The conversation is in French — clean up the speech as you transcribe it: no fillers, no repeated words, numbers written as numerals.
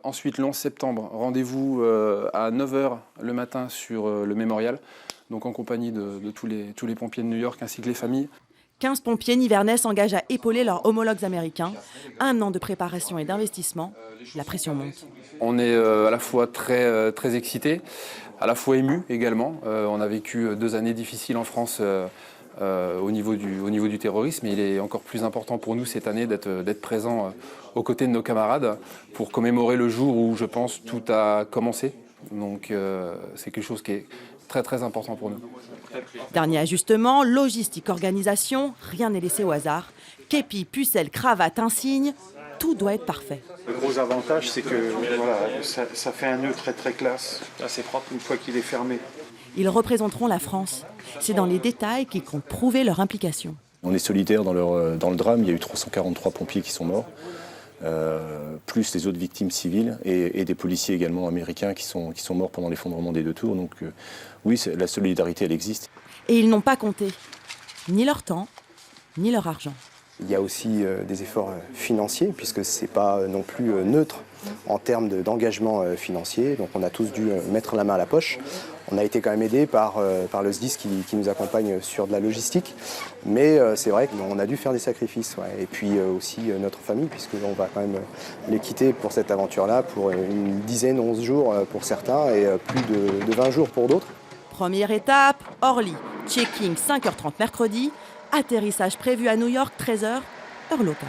Ensuite, le 11 septembre, rendez-vous à 9 h le matin sur le mémorial, donc en compagnie de tous les pompiers de New York ainsi que les familles. 15 pompiers nivernais s'engagent à épauler leurs homologues américains. 1 an de préparation et d'investissement, la pression monte. On est à la fois très excités, à la fois émus également. On a vécu 2 années difficiles en France au niveau du terrorisme. Et il est encore plus important pour nous cette année d'être présents aux côtés de nos camarades pour commémorer le jour où, je pense, tout a commencé. Donc c'est quelque chose qui est très important pour nous. Dernier ajustement, logistique, organisation, rien n'est laissé au hasard. Képi, pucelle, cravate, insigne, tout doit être parfait. Le gros avantage, c'est que voilà, ça fait un nœud très classe, assez propre une fois qu'il est fermé. Ils représenteront la France. C'est dans les détails qu'ils comptent prouver leur implication. On est solidaires dans le drame. Il y a eu 343 pompiers qui sont morts, plus les autres victimes civiles et des policiers également américains qui sont morts pendant l'effondrement des 2 tours. Donc oui, la solidarité, elle existe. Et ils n'ont pas compté ni leur temps, ni leur argent. Il y a aussi des efforts financiers, puisque ce n'est pas non plus neutre en termes d'engagement financier. Donc on a tous dû mettre la main à la poche. On a été quand même aidé par le SDIS qui nous accompagne sur de la logistique. Mais c'est vrai qu'on a dû faire des sacrifices. Ouais. Et puis aussi notre famille, puisqu'on va quand même les quitter pour cette aventure-là, pour une dizaine, 11 jours pour certains et plus de 20 jours pour d'autres. Première étape, Orly. Checking 5h30 mercredi. Atterrissage prévu à New York 13 h, heure locale.